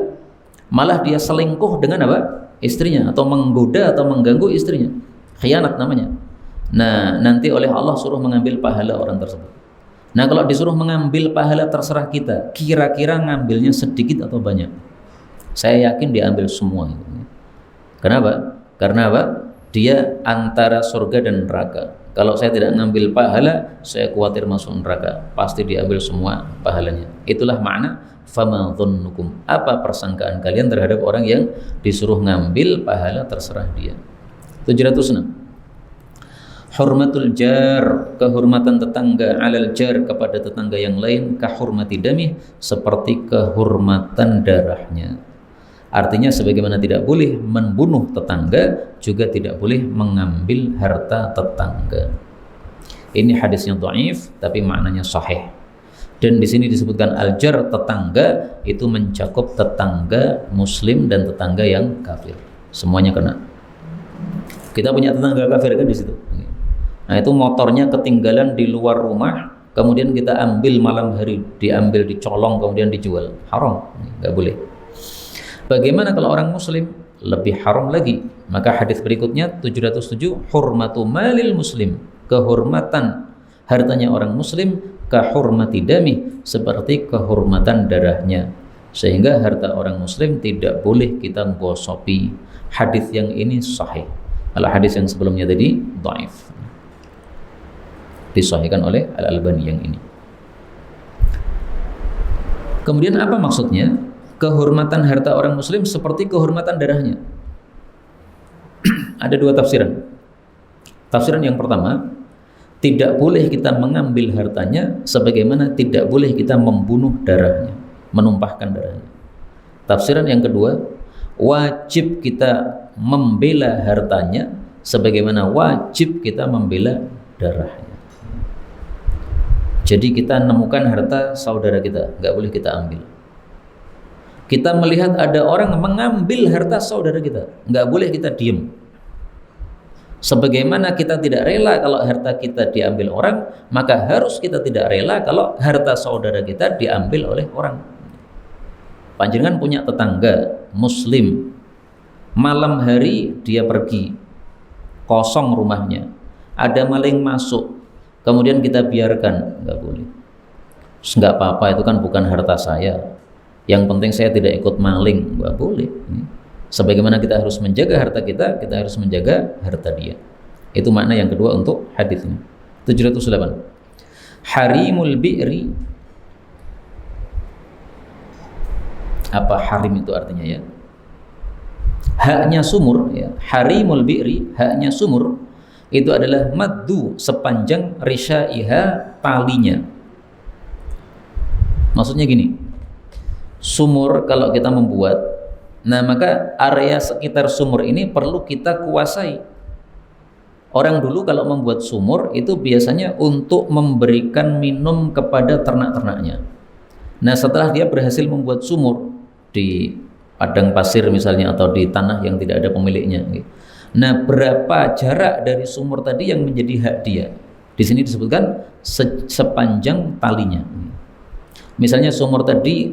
malah dia selingkuh dengan apa? Istrinya, atau menggoda atau mengganggu istrinya, khianat namanya. Nah, nanti oleh Allah suruh mengambil pahala orang tersebut. Nah, kalau disuruh mengambil pahala, terserah kita, kira-kira ngambilnya sedikit atau banyak. Saya yakin diambil semua. Kenapa? Karena apa? Dia antara surga dan neraka. Kalau saya tidak ngambil pahala, saya khawatir masuk neraka. Pasti diambil semua pahalanya. Itulah makna fama dhannukum, apa persangkaan kalian terhadap orang yang disuruh ngambil pahala, terserah dia. 706. Hurmatul jar, kehormatan tetangga, alal jar, kepada tetangga yang lain, kahurmati damih, seperti kehormatan darahnya. Artinya sebagaimana tidak boleh membunuh tetangga, juga tidak boleh mengambil harta tetangga. Ini hadisnya dhaif, tapi maknanya sahih. Dan di sini disebutkan al-jar, tetangga, itu mencakup tetangga muslim dan tetangga yang kafir. Semuanya kena. Kita punya tetangga kafir kan di situ. Nah, itu motornya ketinggalan di luar rumah, kemudian kita ambil malam hari, diambil, dicolong, kemudian dijual. Haram, nggak boleh. Bagaimana kalau orang muslim? Lebih haram lagi. Maka hadis berikutnya 707, hurmatu malil muslim, kehormatan hartanya orang muslim, kahurmati dami, seperti kehormatan darahnya. Sehingga harta orang muslim tidak boleh kita gosopi. Hadis yang ini sahih. Kalau hadis yang sebelumnya tadi dhaif. Disahihkan oleh Al-Albani yang ini. Kemudian apa maksudnya? Kehormatan harta orang muslim seperti kehormatan darahnya. Ada 2 tafsiran. Tafsiran yang pertama, tidak boleh kita mengambil hartanya, sebagaimana tidak boleh kita membunuh darahnya, menumpahkan darahnya. Tafsiran yang kedua, wajib kita membela hartanya, sebagaimana wajib kita membela darahnya. Jadi kita nemukan harta saudara kita, nggak boleh kita ambil. Kita melihat ada orang mengambil harta saudara kita, nggak boleh kita diam. Sebagaimana kita tidak rela kalau harta kita diambil orang, maka harus kita tidak rela kalau harta saudara kita diambil oleh orang. Panjenengan punya tetangga muslim, malam hari dia pergi, kosong rumahnya, ada maling masuk, kemudian kita biarkan, nggak boleh. Nggak apa-apa, itu kan bukan harta saya, yang penting saya tidak ikut maling, nggak boleh. Sebagaimana kita harus menjaga harta kita, kita harus menjaga harta dia. Itu makna yang kedua untuk hadis ini. 708. Harimul bi'ri. Apa harim itu artinya ya? Haknya sumur ya. Harimul bi'ri, haknya sumur, itu adalah maddu, sepanjang risyaiha, talinya. Maksudnya gini, sumur kalau kita membuat, nah maka area sekitar sumur ini perlu kita kuasai. Orang dulu kalau membuat sumur itu biasanya untuk memberikan minum kepada ternak-ternaknya. Nah setelah dia berhasil membuat sumur di padang pasir misalnya atau di tanah yang tidak ada pemiliknya. Nah, berapa jarak dari sumur tadi yang menjadi hak dia? Di sini disebutkan sepanjang talinya. Misalnya sumur tadi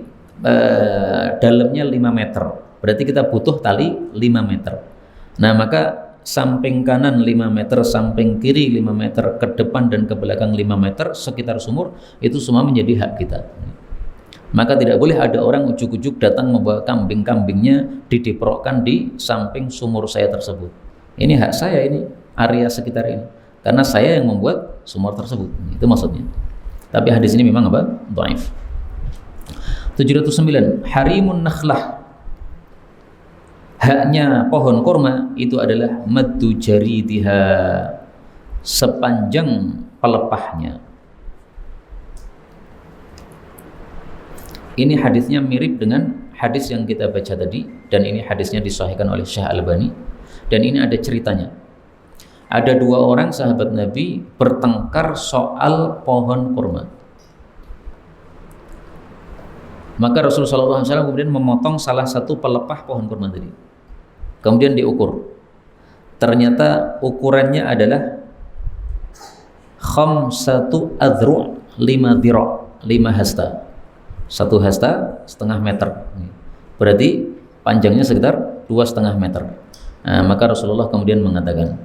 dalamnya 5 meter, berarti kita butuh tali 5 meter. Nah, maka samping kanan 5 meter, samping kiri 5 meter, ke depan dan ke belakang 5 meter sekitar sumur, itu semua menjadi hak kita. Maka tidak boleh ada orang ujuk-ujuk datang membawa kambing-kambingnya dideprokkan di samping sumur saya tersebut. Ini hak saya, ini area sekitar ini, karena saya yang membuat sumur tersebut. Itu maksudnya. Tapi hadis ini memang apa? Dhaif. 709, harimun nakhlah, haknya pohon kurma itu adalah maddu jaridiha, sepanjang pelepahnya. Ini hadisnya mirip dengan hadis yang kita baca tadi, dan ini hadisnya disahihkan oleh Syekh Albani, dan ini ada ceritanya. Ada 2 orang sahabat Nabi bertengkar soal pohon kurma. Maka Rasulullah SAW kemudian memotong salah satu pelepah pohon kurma tadi, kemudian diukur. Ternyata ukurannya adalah khamsatu adru' 5 dira', 5 hasta. 1 hasta setengah meter, berarti panjangnya sekitar 2,5 meter. Nah, maka Rasulullah kemudian mengatakan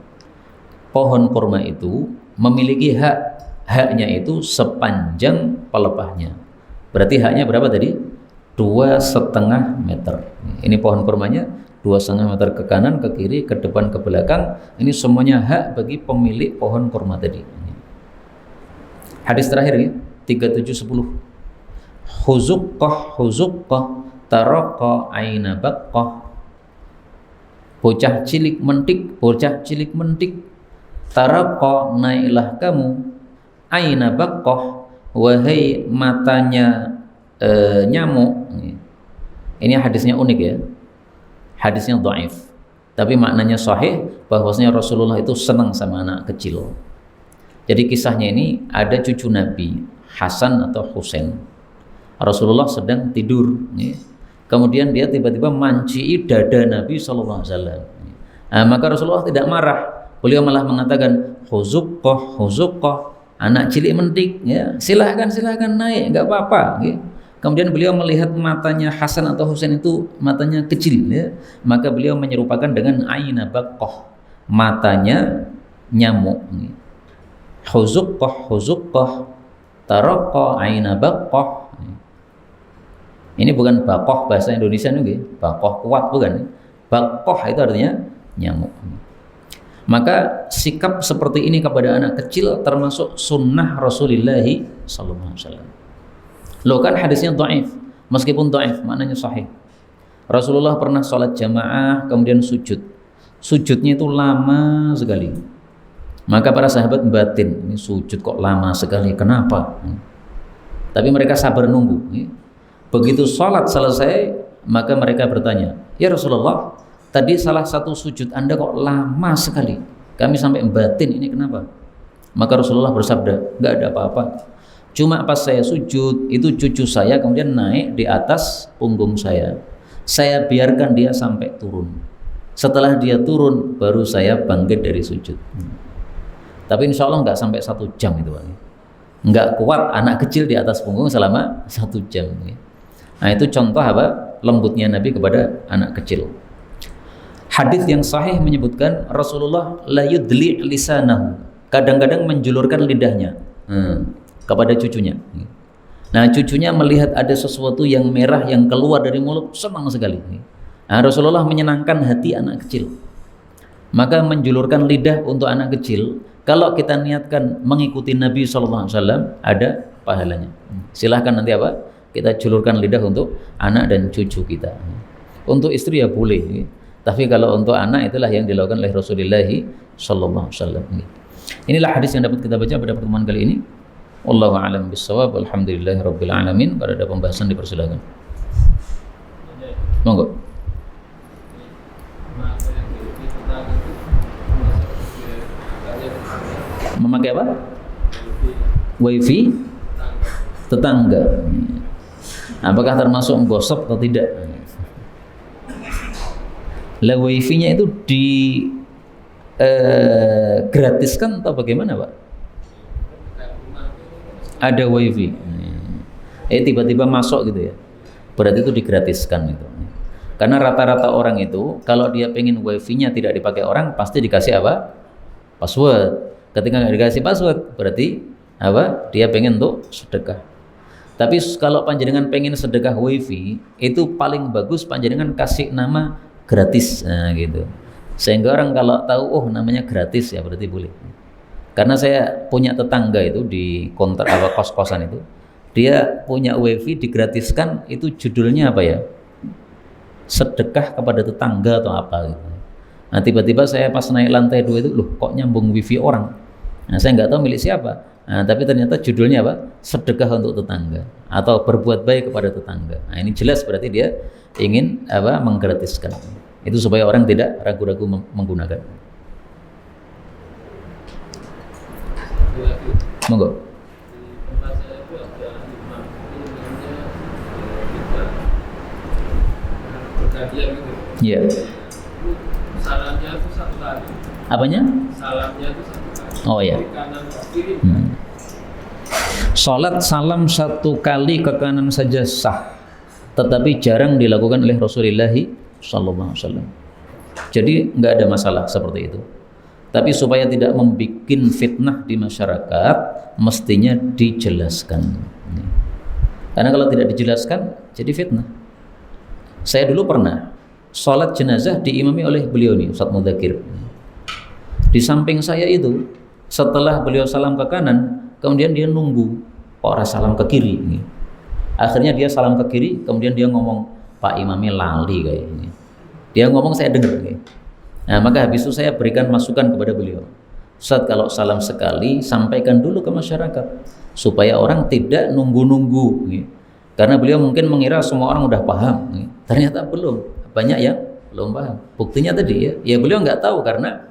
pohon kurma itu memiliki haknya itu sepanjang pelepahnya. Berarti haknya berapa tadi? 2,5 meter. Ini pohon kurmanya 2,5 meter ke kanan, ke kiri, ke depan, ke belakang. Ini semuanya hak bagi pemilik pohon kurma tadi. Hadis terakhir ya, 3710. Huzuqqah taraqa aina baqqah. Bocah cilik mentik, taraqa naiklah kamu, aina baqqah, wahai matanya nyamuk. Ini hadisnya unik ya, hadisnya dhaif, tapi maknanya sahih, bahwasanya Rasulullah itu senang sama anak kecil. Jadi kisahnya ini ada cucu Nabi Hasan atau Husain. Rasulullah sedang tidur, kemudian dia tiba-tiba mancii dada Nabi SAW. Nah, maka Rasulullah tidak marah, beliau malah mengatakan huzuqqah, anak cilik mentik, ya, silahkan naik, nggak apa-apa. Kemudian beliau melihat matanya Hasan atau Husain itu matanya kecil, ya, maka beliau menyerupakan dengan aina baqqah, matanya nyamuk. Huzuqqah taraqa aina baqqah. Ini bukan bakoh bahasa Indonesia nih, bakoh kuat bukan. Bakoh itu artinya nyamuk. Maka sikap seperti ini kepada anak kecil termasuk sunnah Rasulullah SAW. Loh kan hadisnya dhaif, meskipun dhaif maknanya sahih. Rasulullah pernah sholat jamaah kemudian sujud. Sujudnya itu lama sekali. Maka para sahabat batin, ini sujud kok lama sekali, kenapa? Tapi mereka sabar nunggu. Begitu sholat selesai, maka mereka bertanya, ya Rasulullah, tadi salah satu sujud Anda kok lama sekali, kami sampai batin, ini kenapa? Maka Rasulullah bersabda, nggak ada apa-apa, cuma pas saya sujud, itu cucu saya kemudian naik di atas punggung saya biarkan dia sampai turun. Setelah dia turun, baru saya bangkit dari sujud. Tapi insya Allah nggak sampai 1 jam itu, Pak. Nggak kuat anak kecil di atas punggung selama 1 jam. Nah, itu contoh apa? Lembutnya Nabi kepada anak kecil. Hadis yang sahih menyebutkan Rasulullah la yudli' lisanahu, kadang-kadang menjulurkan lidahnya kepada cucunya. Nah, cucunya melihat ada sesuatu yang merah yang keluar dari mulut, senang sekali. Nah, Rasulullah menyenangkan hati anak kecil. Maka menjulurkan lidah untuk anak kecil, kalau kita niatkan mengikuti Nabi SAW, ada pahalanya. Silahkan nanti apa? Kita julurkan lidah untuk anak dan cucu kita. Untuk istri ya boleh, tapi kalau untuk anak itulah yang dilakukan oleh Rasulullah SAW. Inilah hadis yang dapat kita baca pada pertemuan kali ini. Wallahu a'lam bishawab. Alhamdulillahirabbil alamin. Kalau ada pembahasan dipersilakan. Monggo. Memakai apa? Wifi tetangga. Apakah termasuk menggosok atau tidak? Lah wifi-nya itu di gratiskan atau bagaimana Pak? Ada wifi. Tiba-tiba masuk gitu ya. Berarti itu digratiskan itu. Karena rata-rata orang itu kalau dia pengen wifi-nya tidak dipakai orang pasti dikasih apa? Password. Ketika nggak dikasih password berarti apa? Dia pengen untuk sedekah. Tapi kalau panjenengan pengen sedekah wifi itu paling bagus panjenengan kasih nama gratis, nah gitu. Sehingga orang kalau tahu oh namanya gratis ya berarti boleh. Karena saya punya tetangga itu di kontrak apa kos-kosan itu, dia punya wifi digratiskan itu judulnya apa ya? Sedekah kepada tetangga atau apa gitu. Nah tiba-tiba saya pas naik lantai 2 itu loh kok nyambung wifi orang. Nah saya nggak tahu milik siapa. Nah, tapi ternyata judulnya apa? Sedekah untuk tetangga atau berbuat baik kepada tetangga. Nah, ini jelas berarti dia ingin apa? Menggratiskan. Itu supaya orang tidak ragu-ragu menggunakan. Monggo. Iya. Salamnya itu satu kali. Apanya? Salamnya itu satu kali. Oh ya. Salat salam satu kali ke kanan saja sah, tetapi jarang dilakukan oleh Rasulullah sallallahu alaihi wasallam. Jadi nggak ada masalah seperti itu. Tapi supaya tidak membuat fitnah di masyarakat, mestinya dijelaskan. Karena kalau tidak dijelaskan, jadi fitnah. Saya dulu pernah sholat jenazah diimami oleh beliau nih, Ustaz Mudakir. Di samping saya itu, setelah beliau salam ke kanan, kemudian dia nunggu orang salam ke kiri. Akhirnya dia salam ke kiri, kemudian dia ngomong, Pak Imamnya lali kayak ini. Dia ngomong saya dengar. Nah maka habis itu saya berikan masukan kepada beliau. Ustaz kalau salam sekali, sampaikan dulu ke masyarakat supaya orang tidak nunggu-nunggu. Karena beliau mungkin mengira semua orang udah paham. Ternyata belum. Banyak yang belum paham. Buktinya tadi ya beliau nggak tahu karena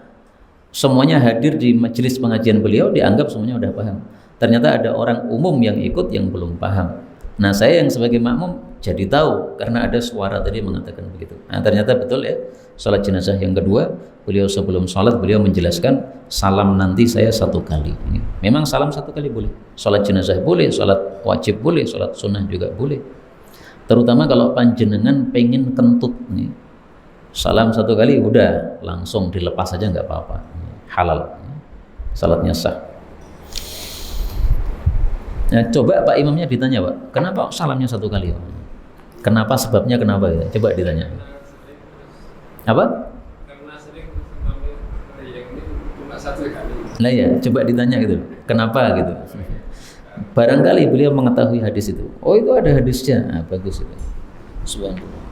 semuanya hadir di majelis pengajian beliau dianggap semuanya udah paham. Ternyata ada orang umum yang ikut yang belum paham. Nah saya yang sebagai makmum jadi tahu karena ada suara tadi mengatakan begitu. Nah ternyata betul ya. Salat jenazah yang kedua, beliau sebelum salat beliau menjelaskan salam nanti saya satu kali. Memang salam satu kali boleh. Salat jenazah boleh, salat wajib boleh, salat sunnah juga boleh. Terutama kalau panjenengan pengen kentut nih. Salam satu kali udah langsung dilepas aja nggak apa-apa. Halal. Salatnya sah. Nah, coba Pak Imamnya ditanya Pak, kenapa salamnya satu kali? Kenapa sebabnya kenapa ya? Coba ditanya. Apa? Karena sering mengambil yang ini cuma satu kali. Nah ya, coba ditanya gitu. Kenapa gitu? Barangkali beliau mengetahui hadis itu. Oh itu ada hadisnya. Nah, bagus itu. Subhanallah.